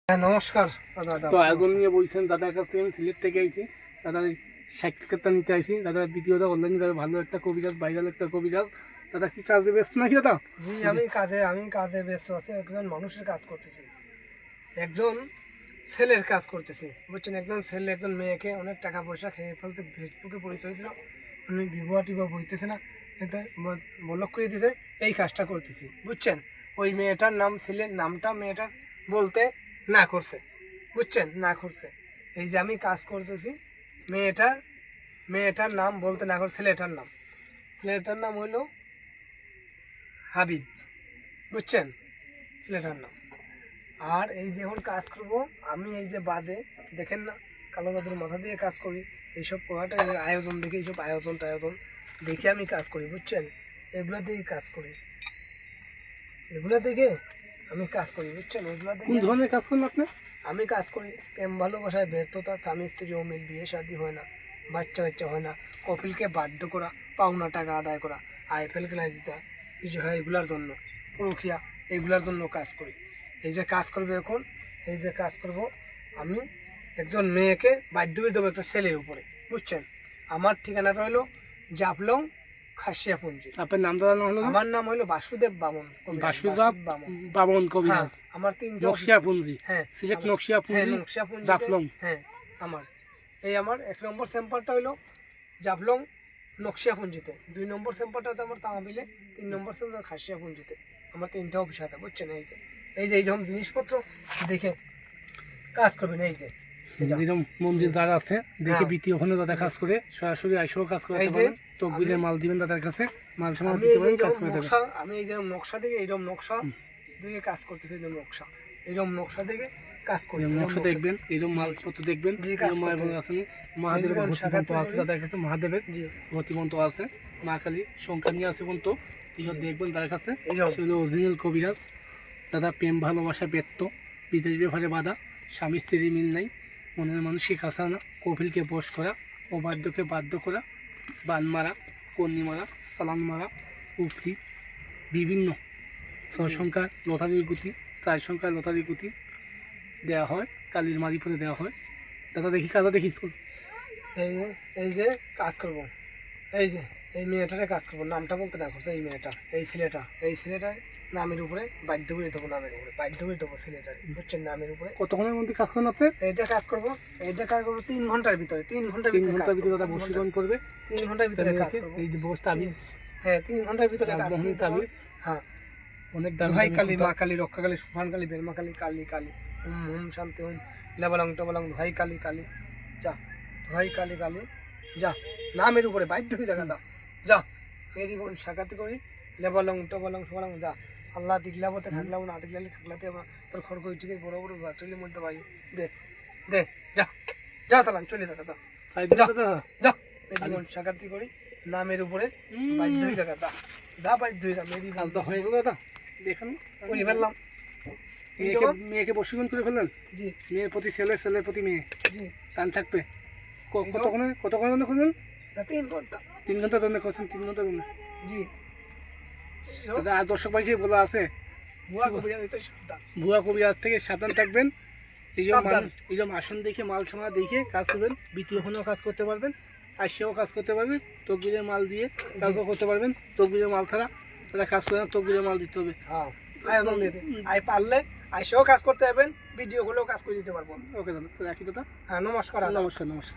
হ্যাঁ, নমস্কার দাদা। তো আয়োজন নিয়ে বলছেন দাদার কাছ থেকে আমি সিলেট থেকে আইছি। দাদার এই সাক্ষাৎকারটা নিতে আইছি। দাদার দ্বিতীয়টা অনলাইনে দাদা ভালো একটা কবিরাজ, ভাইরাল একটা কবিরাজ। দাদা কি কাজে ব্যস্ত নাকি দাদা? জি, আমি কাজে ব্যস্ত আছি। একজন মানুষের কাজ করতেছি, একজন ছেলের কাজ করতেছি, বুঝছেন। একজন ছেলে একজন মেয়েকে অনেক টাকা পয়সা খেয়ে ফেলতে ফেসবুকে পরিচয় দিল, উনি বিবাহ টিবাহ বইতেছে না, এতে বলক করে দিতে এই কাজটা করতেছি, বুঝছেন। ওই মেয়েটার নাম, ছেলের নামটা মেয়েটার বলতে না করছে, বুঝছেন, না করছে। এই যে আমি কাজ করতেছি, মেয়েটার নাম বলতে না করছে। ছেলেটার নাম হইল হাবিব, বুঝছেন, ছেলেটার নাম। আর এই যে এখন কাজ করব আমি, এই যে বাদে দেখেন না কালো দাদুর মাথা দিয়ে কাজ করি, এইসব পোহাটা আয়োজন দেখে, এইসব আয়োজন দেখে আমি কাজ করি, বুঝছেন। এগুলো দেখে কাজ করি, এগুলো দেখে আমি কাজ করি, বুঝছেন। এগুলো দেখে কোন ধরনের কাজ করেন আপনি? আমি কাজ করি প্রেম ভালোবাসায় ব্যর্থতা, স্বামী স্ত্রী অমিল, বিয়ে শাদী হয় না, বাচ্চা হয় না, কপিলকে বাধ্য করা, পাওনা টাকা আদায় করা, আইপিএল খেলায় দিতে কিছু হয়, এগুলার জন্য প্রক্রিয়া, এগুলার জন্য কাজ করি। এই যে কাজ করবে এখন, এই যে কাজ করব আমি, একজন মেয়েকে বাধ্য করে দেবো একটা ছেলের উপরে, বুঝছেন। আমার ঠিকানাটা হলো জাফলং, খাসিয়াপুঞ্জি। আপনার নাম দাদা হলো? আমার নাম হলো বাসুদেব বামন। বাসুদেব বামন কবিরাজ, আমার 3 নকশিয়াপুঞ্জি। হ্যাঁ, সিলেট হ্যাঁ, নকশিয়াপুঞ্জি, নকশিয়াপুঞ্জি, জাফলং। হ্যাঁ, আমার আমার 1 নম্বর চেম্বারটা হইলো জাফলং নকশিয়াপুঞ্জিতে, 2 নম্বর চেম্বারটা হচ্ছে আমার তামাবিলে, 3 নম্বর চেম্বার খাসিয়াপুঞ্জিতে। আমার 3টা অফিস আছে, বুঝছেন। এই যে এইরকম জিনিসপত্র দেখে কাজ করবেন। এই যে এরকম মন্দির যারা আছে দেখে বিটি ওখানে দাদা কাজ করে, সরাসরি আইসেও কাজ করে তকবিরের মাল দিবেন দাদার কাছে, মাল সামাল দিতে পারেন, কাজ করে দেবেন। আমি এই যে নকশা দেখে, এইরকম নকশা দেখে কাজ করতেছি, এইরকম নকশা দেখে কাজ করি। নকশা দেখবেন, এইরকম মালপত্র দেখবেন, মহাদেবের ভর্তিমন্ত্র আছে দাদার কাছে, মহাদেবের ভর্তিমন্ত্র আছে, মা কালী সংখ্যা নিয়ে আছে পর্যন্ত, এগুলো দেখবেন তার কাছে। সেগুলো অরিজিনাল কবিরাজ। দাদা প্রেম ভালোবাসা ব্যর্থ, বিদেশ ব্যাপারে বাধা, স্বামী স্ত্রীর মিল নাই, মনের মানুষকে কাছে আনা, কপিলকে বশ করা, অবাধ্যকে বাধ্য করা, বান মারা, কন্নি মারা, সালান মারা, উক্তি, বিভিন্ন 6 সংখ্যার লতারির গুতি, 4 সংখ্যার লতারির গুতি দেওয়া হয়, কালির মারিফতে দেওয়া হয়। দাদা দেখি কাজটা দেখি। এই যে কাজ করব, এই যে এই মেয়েটারে কাজ করবো, নামটা বলতে না করছে। এই মেয়েটা, এই ছেলেটা নামের উপরে বাধ্য করে দেবো, ছেলেটারে, বুঝছেন, নামের উপরে। কতক্ষণের মধ্যে কাজ করেন আপনি? এইটা কাজ করবো 3 ঘন্টার ভিতরে, 3 ঘন্টার ভিতরে দাদা বশীকরণ করবে। 3 ঘন্টার ভিতরে কাজ করবো। এই যে বস তাবিজ, হ্যাঁ, 3 ঘন্টার ভিতরে কাজ করবো। তাবিজ, হ্যাঁ, অনেক দাম। ভাই কালী, মা কালী, রক্ষা কালী, সুফান কালী, বেলমা কালী, কালী কালী, হুম শান্তি, হুম লেবালং টবালং, ভাই কালী যা, ভাই কালী যা, নামের উপরে বাধ্য হয়ে দেখা যা, এই জীবন সাকাতে করি, লেবালং টবালং সবালং যা, আল্লাহ দিগলাবতে থাকলাম না, দিগলালি থাকলাতে তোর খড় ঠিক বড় বড় বাটলির মধ্যে ভাই দে যা চালান চলে যা যা, এই জীবন সাকাতি করি, নামের উপরে বাধ্য হয়ে দেখা বাধ্য হয়ে যা, মেরি কাজটা হয়ে গেল দাদা, দেখেন করে ফেললাম। মেয়েকে বশীকরণ করে ফেললেন। জি, মেয়ের প্রতি ছেলে, ছেলের প্রতি মেয়ে, জি, টান থাকবে। কতক্ষণ ধরে খুঁজলেন? 3 ঘন্টা। 3 ঘন্টা ধরে খুঁজছেন? 3 ঘন্টা ধরে? জি, দাদা আর দর্শক ভাইকে বলা আছে, ভুয়া কবিরাজ থেকে সাবধান থাকবেন। এই যে আসন দেখে, মাল সামা দেখে কাজ করবেন, দ্বিতীয়খানেও কাজ করতে পারবেন, আসছেও কাজ করতে পারবেন, তকবিরের মাল দিয়ে কাজও করতে পারবেন। তকবিরের মাল ছাড়া তারা কাজ করে না, তকবিরের মাল দিতে হবে। হ্যাঁ, আয়োজন দিতে পারলে আইসেও কাজ করতে পারবেন, ভিডিও গুলোও কাজ করে দিতে পারবো। ওকে দাদা, রাখি দাদা। হ্যাঁ, নমস্কার। নমস্কার।